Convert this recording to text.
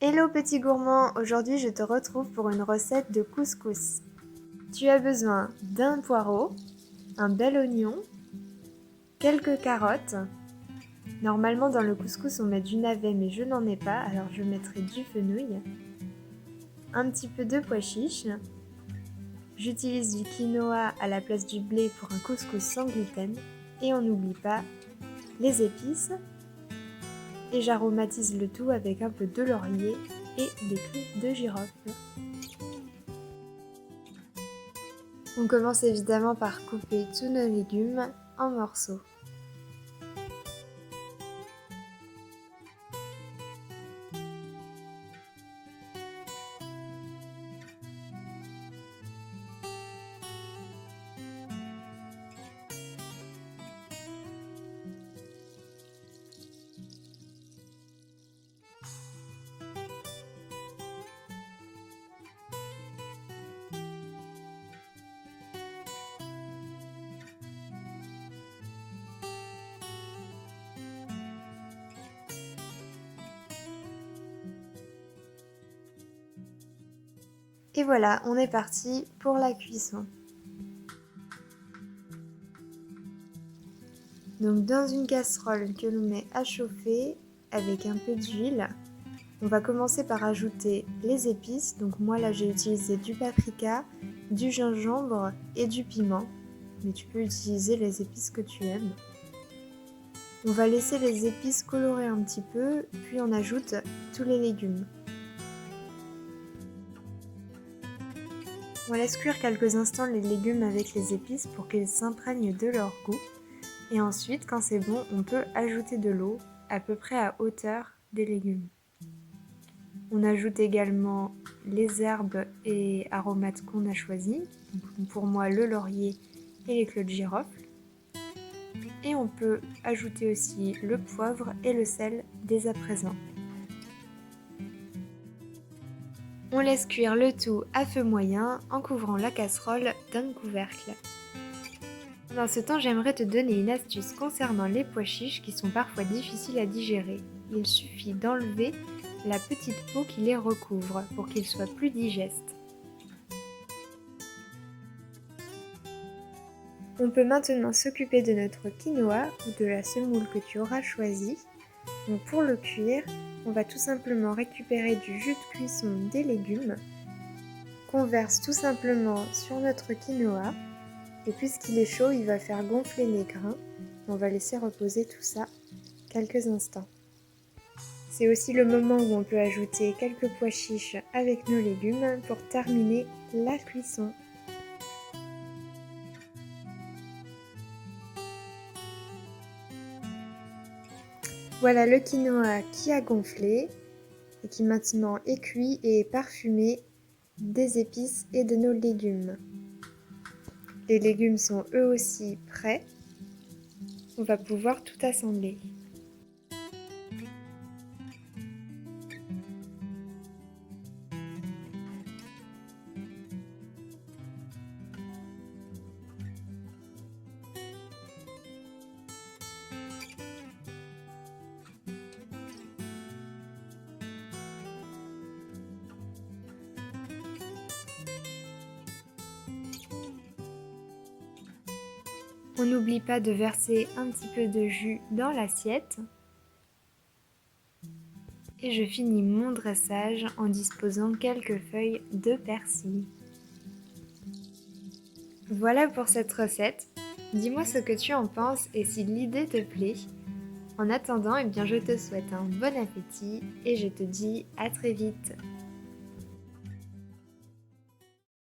Hello petit gourmand, aujourd'hui je te retrouve pour une recette de couscous. Tu as besoin d'un poireau, un bel oignon, quelques carottes. Normalement dans le couscous on met du navet mais je n'en ai pas, alors je mettrai du fenouil. Un petit peu de pois chiches. J'utilise du quinoa à la place du blé pour un couscous sans gluten. Et on n'oublie pas les épices. Et j'aromatise le tout avec un peu de laurier et des clous de girofle. On commence évidemment par couper tous nos légumes en morceaux. Et voilà, on est parti pour la cuisson. Donc dans une casserole que l'on met à chauffer avec un peu d'huile, on va commencer par ajouter les épices. Donc moi là j'ai utilisé du paprika, du gingembre et du piment. Mais tu peux utiliser les épices que tu aimes. On va laisser les épices colorer un petit peu, puis on ajoute tous les légumes. On laisse cuire quelques instants les légumes avec les épices pour qu'ils s'imprègnent de leur goût. Et ensuite, quand c'est bon, on peut ajouter de l'eau à peu près à hauteur des légumes. On ajoute également les herbes et aromates qu'on a choisis. Donc pour moi, le laurier et les clous de girofle. Et on peut ajouter aussi le poivre et le sel dès à présent. On laisse cuire le tout à feu moyen en couvrant la casserole d'un couvercle. Dans ce temps, j'aimerais te donner une astuce concernant les pois chiches qui sont parfois difficiles à digérer. Il suffit d'enlever la petite peau qui les recouvre pour qu'ils soient plus digestes. On peut maintenant s'occuper de notre quinoa ou de la semoule que tu auras choisie. Donc pour le cuire, on va tout simplement récupérer du jus de cuisson des légumes qu'on verse tout simplement sur notre quinoa. Et puisqu'il est chaud, il va faire gonfler les grains. On va laisser reposer tout ça quelques instants. C'est aussi le moment où on peut ajouter quelques pois chiches avec nos légumes pour terminer la cuisson. Voilà le quinoa qui a gonflé et qui maintenant est cuit et parfumé des épices et de nos légumes. Les légumes sont eux aussi prêts. On va pouvoir tout assembler. On n'oublie pas de verser un petit peu de jus dans l'assiette. Et je finis mon dressage en disposant quelques feuilles de persil. Voilà pour cette recette. Dis-moi ce que tu en penses et si l'idée te plaît. En attendant, je te souhaite un bon appétit et je te dis à très vite.